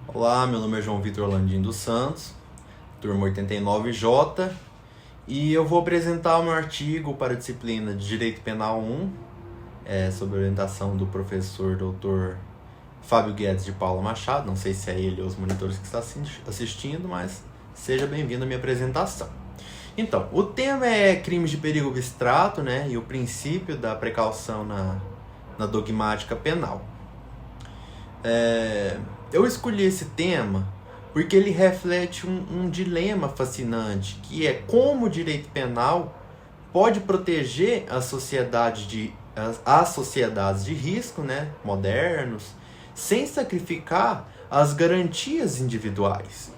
Olá, meu nome é João Vitor Landim dos Santos, turma 89J, e eu vou apresentar o meu artigo para a disciplina de Direito Penal 1, sob a orientação do professor Dr. Fábio Guedes de Paula Machado. Não sei se é ele ou os monitores que estão assistindo, mas seja bem-vindo à minha apresentação. Então, o tema é crimes de perigo abstrato, né, e o princípio da precaução na dogmática penal. Eu escolhi esse tema porque ele reflete um dilema fascinante, que é como o direito penal pode proteger as sociedades de risco, né, modernos, sem sacrificar as garantias individuais.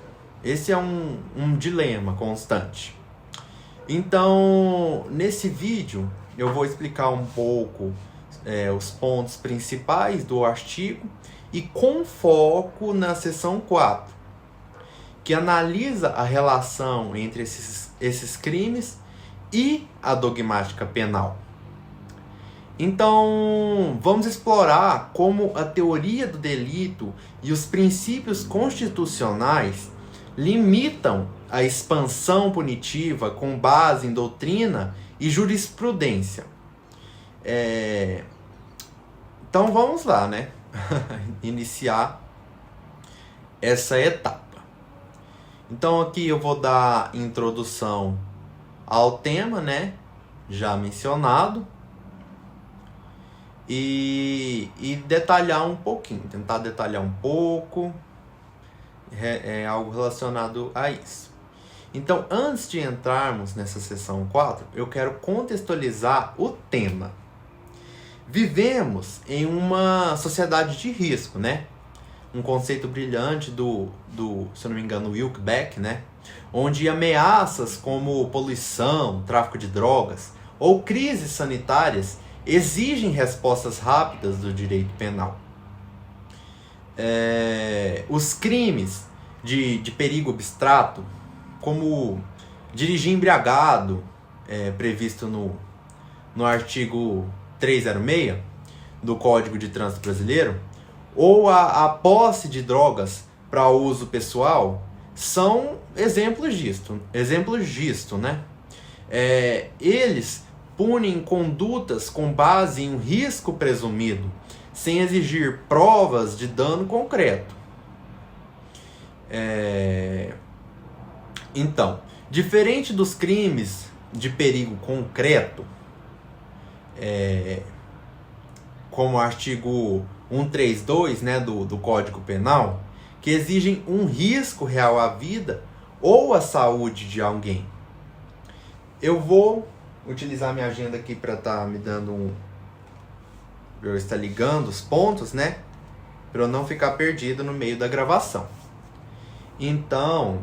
Esse é um dilema constante. Então, nesse vídeo, eu vou explicar um pouco os pontos principais do artigo e com foco na seção 4, que analisa a relação entre esses crimes e a dogmática penal. Então, vamos explorar como a teoria do delito e os princípios constitucionais limitam a expansão punitiva com base em doutrina e jurisprudência. Então, vamos lá, né? Iniciar essa etapa. Então aqui eu vou dar introdução ao tema, né, já mencionado, e detalhar um pouquinho, tentar detalhar um pouco, algo relacionado a isso. Então, antes de entrarmos nessa seção 4, eu quero contextualizar o tema. Vivemos em uma sociedade de risco, né? Um conceito brilhante do se eu não me engano, Wilke Beck, né? Onde ameaças como poluição, tráfico de drogas ou crises sanitárias exigem respostas rápidas do direito penal. Os crimes de perigo abstrato, como dirigir embriagado, previsto no artigo 306 do Código de Trânsito Brasileiro, ou a posse de drogas para uso pessoal, são exemplos disto, né? Eles punem condutas com base em um risco presumido, sem exigir provas de dano concreto. Então, diferente dos crimes de perigo concreto, como o artigo 132, né, do Código Penal, que exigem um risco real à vida ou à saúde de alguém. Eu vou utilizar minha agenda aqui para estar me dando para eu estar ligando os pontos, né, para eu não ficar perdido no meio da gravação. Então,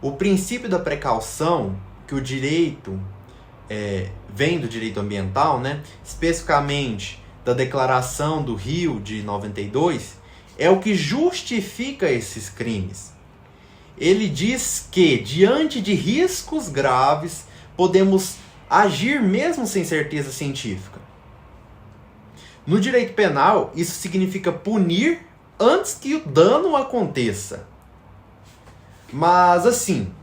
o princípio da precaução, que o direito vem do direito ambiental, né? Especificamente da Declaração do Rio de 92, é o que justifica esses crimes. Ele diz que, diante de riscos graves, podemos agir mesmo sem certeza científica. No direito penal, isso significa punir antes que o dano aconteça. Mas, assim,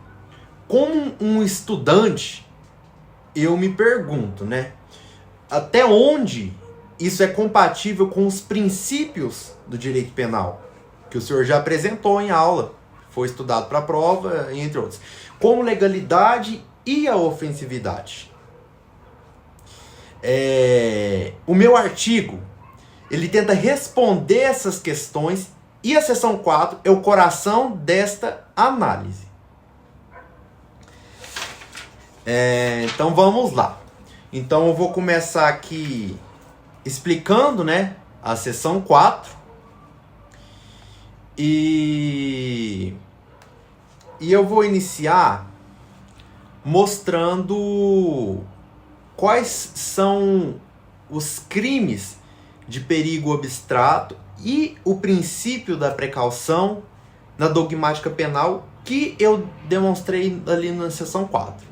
como um estudante, eu me pergunto, né? Até onde isso é compatível com os princípios do direito penal, que o senhor já apresentou em aula, foi estudado para a prova, entre outros. Como legalidade e a ofensividade. O meu artigo, ele tenta responder essas questões, e a seção 4 é o coração desta análise. Então vamos lá. Então eu vou começar aqui explicando, né, a seção 4. E eu vou iniciar mostrando quais são os crimes de perigo abstrato e o princípio da precaução na dogmática penal que eu demonstrei ali na seção 4.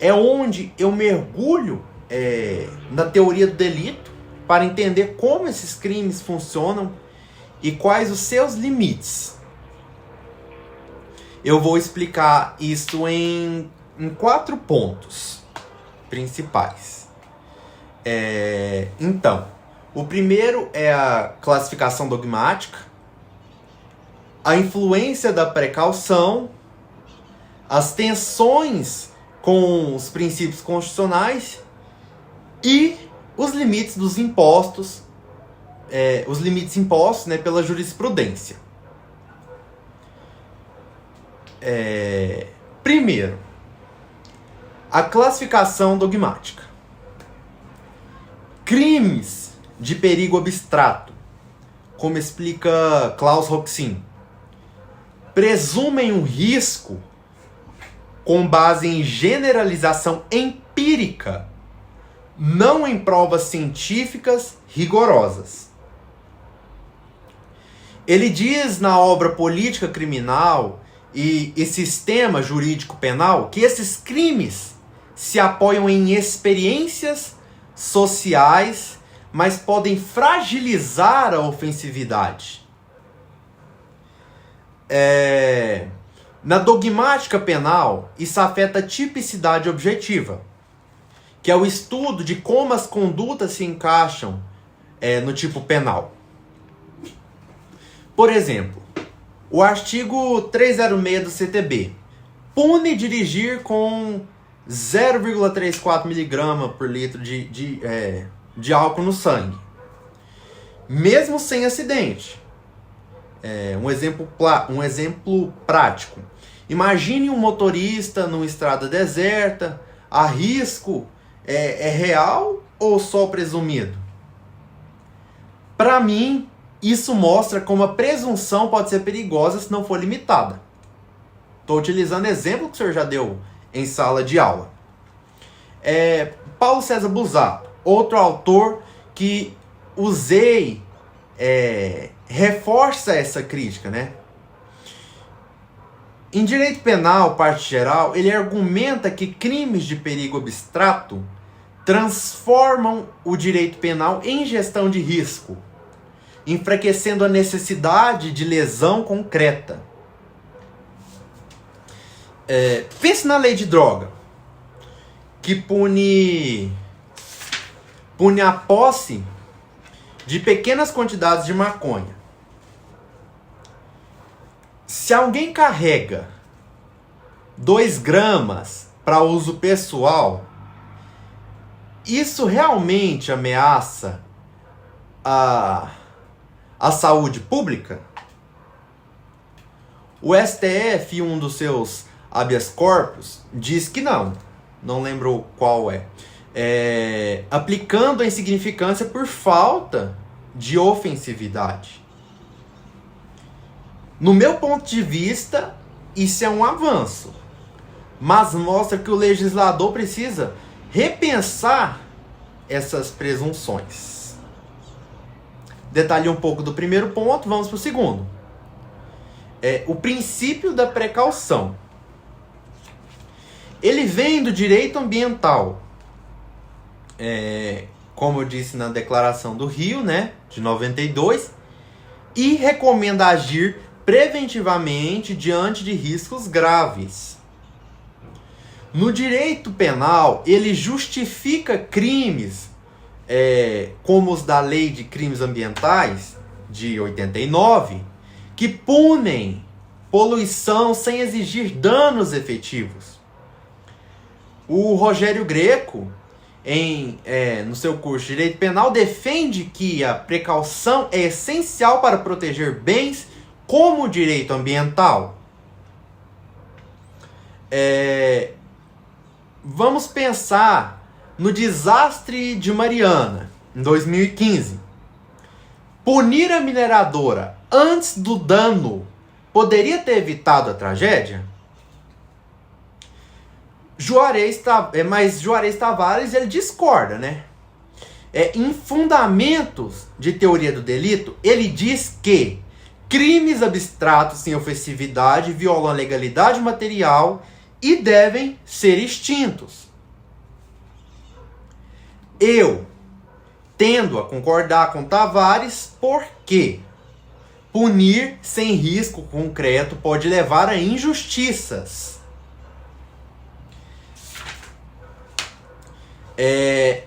É onde eu mergulho na teoria do delito para entender como esses crimes funcionam e quais os seus limites. Eu vou explicar isso em 4 pontos principais. Então, o primeiro é a classificação dogmática, a influência da precaução, as tensões com os princípios constitucionais e os limites dos impostos, os limites impostos, né, pela jurisprudência. Primeiro, a classificação dogmática. Crimes de perigo abstrato, como explica Klaus Roxin, presumem um risco com base em generalização empírica, não em provas científicas rigorosas. Ele diz na obra Política Criminal e Sistema Jurídico Penal que esses crimes se apoiam em experiências sociais, mas podem fragilizar a ofensividade. Na dogmática penal, isso afeta a tipicidade objetiva, que é o estudo de como as condutas se encaixam no tipo penal. Por exemplo, o artigo 306 do CTB pune dirigir com 0,34 mg por litro de álcool no sangue, mesmo sem acidente. Um exemplo prático. Imagine um motorista numa estrada deserta. A risco é real ou só presumido? Para mim, isso mostra como a presunção pode ser perigosa se não for limitada. Estou utilizando exemplo que o senhor já deu em sala de aula. Paulo César Busato, outro autor que usei, reforça essa crítica, né? Em direito penal, parte geral, ele argumenta que crimes de perigo abstrato transformam o direito penal em gestão de risco, enfraquecendo a necessidade de lesão concreta. Pense na lei de droga, que pune a posse de pequenas quantidades de maconha. Se alguém carrega 2 gramas para uso pessoal, isso realmente ameaça a saúde pública? O STF, em um dos seus habeas corpus, diz que não lembro qual aplicando a insignificância por falta de ofensividade. No meu ponto de vista, isso é um avanço, mas mostra que o legislador precisa repensar essas presunções. Detalhei um pouco do primeiro ponto, vamos para o segundo. O princípio da precaução. Ele vem do direito ambiental, como eu disse na Declaração do Rio, né, de 92, e recomenda agir preventivamente diante de riscos graves. No direito penal, ele justifica crimes como os da Lei de Crimes Ambientais, de 89, que punem poluição sem exigir danos efetivos. O Rogério Greco, no seu curso de Direito Penal, defende que a precaução é essencial para proteger bens como o direito ambiental. Vamos pensar no desastre de Mariana, em 2015. Punir a mineradora antes do dano poderia ter evitado a tragédia? Mas Juarez Tavares, ele discorda, né? Em Fundamentos de Teoria do Delito, ele diz que crimes abstratos sem ofensividade violam a legalidade material e devem ser extintos. Eu tendo a concordar com Tavares, por quê? punir sem risco concreto pode levar a injustiças.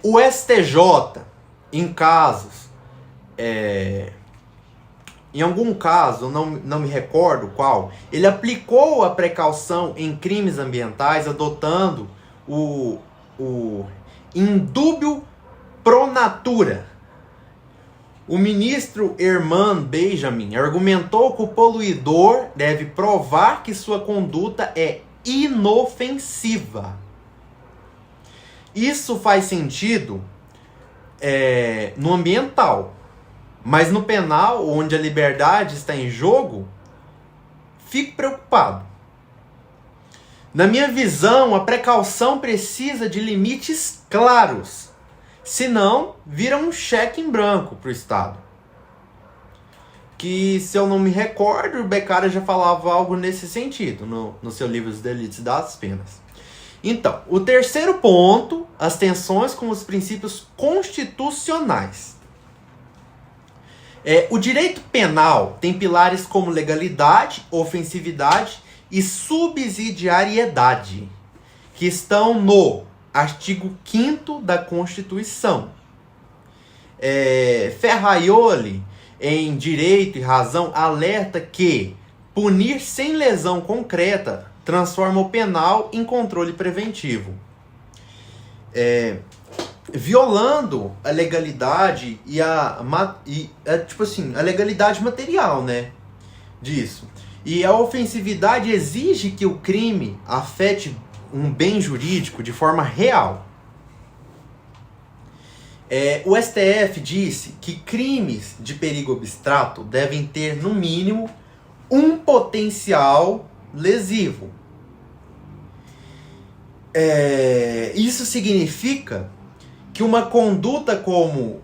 O STJ, em casos, em algum caso, não me recordo qual, ele aplicou a precaução em crimes ambientais adotando o indúbio pro natura. O ministro Herman Benjamin argumentou que o poluidor deve provar que sua conduta é inofensiva. Isso faz sentido no ambiental, mas no penal, onde a liberdade está em jogo, fico preocupado. Na minha visão, a precaução precisa de limites claros, senão vira um cheque em branco para o Estado. Que, se eu não me recordo, o Beccaria já falava algo nesse sentido no seu livro Os Delitos das Penas. Então, o terceiro ponto, as tensões com os princípios constitucionais. O direito penal tem pilares como legalidade, ofensividade e subsidiariedade, que estão no artigo 5º da Constituição. Ferraioli, em Direito e Razão, alerta que punir sem lesão concreta transforma o penal em controle preventivo. Violando a legalidade e a legalidade material, né, disso. E a ofensividade exige que o crime afete um bem jurídico de forma real. O STF disse que crimes de perigo abstrato devem ter, no mínimo, um potencial lesivo. Isso significa que uma conduta como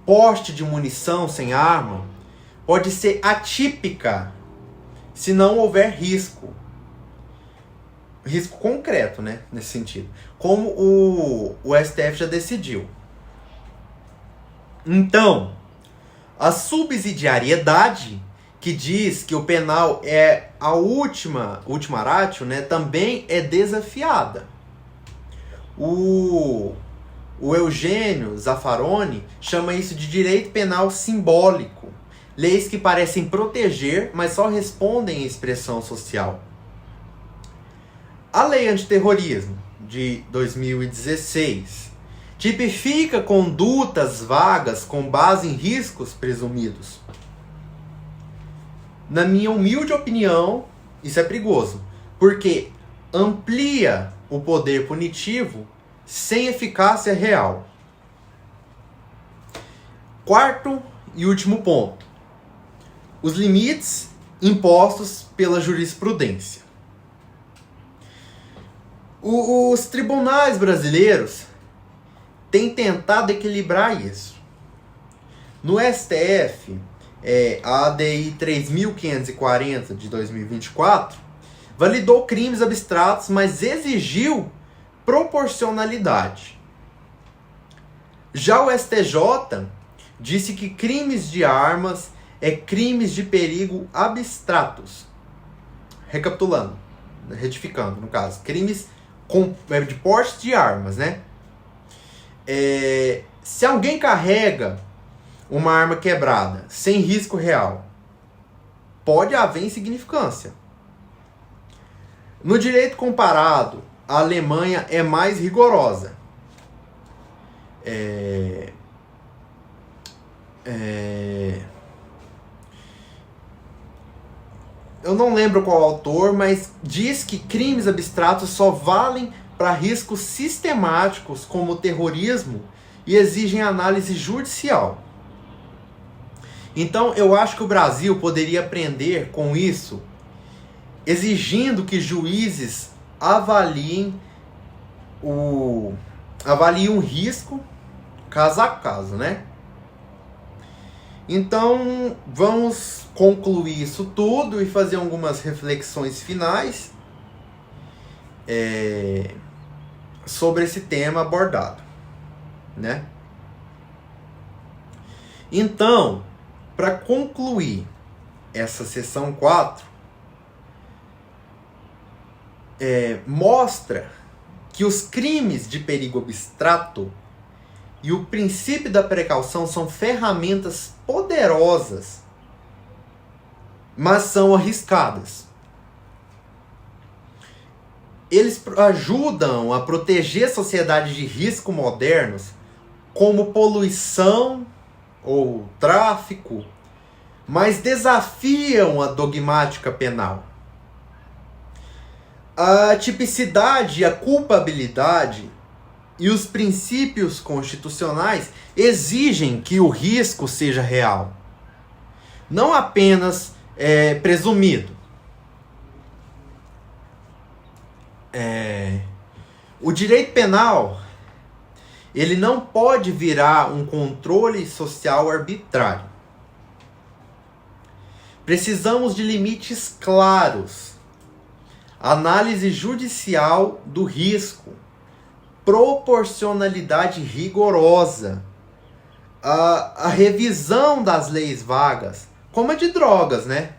porte de munição sem arma pode ser atípica se não houver risco. Risco concreto, né? Nesse sentido. Como o STF já decidiu. Então, a subsidiariedade, que diz que o penal é a última ratio, né, também é desafiada. O Eugênio Zaffaroni chama isso de direito penal simbólico. Leis que parecem proteger, mas só respondem à expressão social. A Lei Antiterrorismo, de 2016, tipifica condutas vagas com base em riscos presumidos. Na minha humilde opinião, isso é perigoso, porque amplia o poder punitivo sem eficácia real. Quarto e último ponto. Os limites impostos pela jurisprudência. Os tribunais brasileiros têm tentado equilibrar isso. No STF, a ADI 3.540 de 2024 validou crimes abstratos, mas exigiu proporcionalidade. Já o STJ disse que crimes de armas crimes de perigo abstratos. Recapitulando, retificando, no caso, crimes de porte de armas, né? Se alguém carrega uma arma quebrada sem risco real, pode haver insignificância. No direito comparado, a Alemanha é mais rigorosa. Eu não lembro qual autor, mas diz que crimes abstratos só valem para riscos sistemáticos como o terrorismo e exigem análise judicial. Então, eu acho que o Brasil poderia aprender com isso, exigindo que juízes avaliem o risco caso a caso, né? Então, vamos concluir isso tudo e fazer algumas reflexões finais sobre esse tema abordado, né? Então, para concluir essa seção 4, mostra que os crimes de perigo abstrato e o princípio da precaução são ferramentas poderosas, mas são arriscadas. Eles ajudam a proteger sociedades de risco modernos, como poluição ou tráfico, mas desafiam a dogmática penal. A tipicidade e a culpabilidade e os princípios constitucionais exigem que o risco seja real, não apenas presumido. O direito penal, ele não pode virar um controle social arbitrário. Precisamos de limites claros, análise judicial do risco, proporcionalidade rigorosa, a revisão das leis vagas, como a de drogas, né?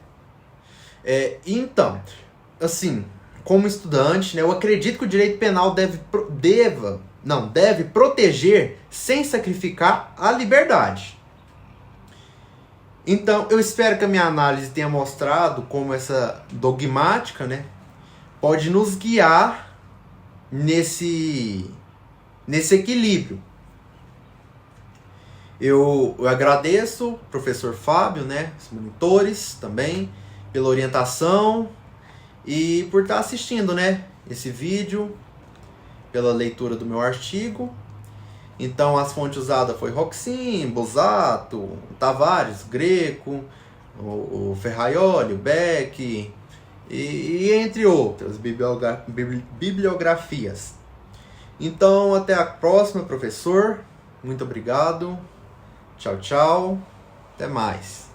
Então, assim, como estudante, né, eu acredito que o direito penal deve proteger sem sacrificar a liberdade. Então, eu espero que a minha análise tenha mostrado como essa dogmática, né, pode nos guiar nesse equilíbrio. Eu agradeço, professor Fábio, né, os monitores também, pela orientação e por estar assistindo, né, esse vídeo, pela leitura do meu artigo. Então, as fontes usadas foi Roxin, Busato, Tavares, Greco, o Ferraioli, o Beck, e entre outras bibliografias. Então, até a próxima, professor. Muito obrigado. Tchau, tchau. Até mais.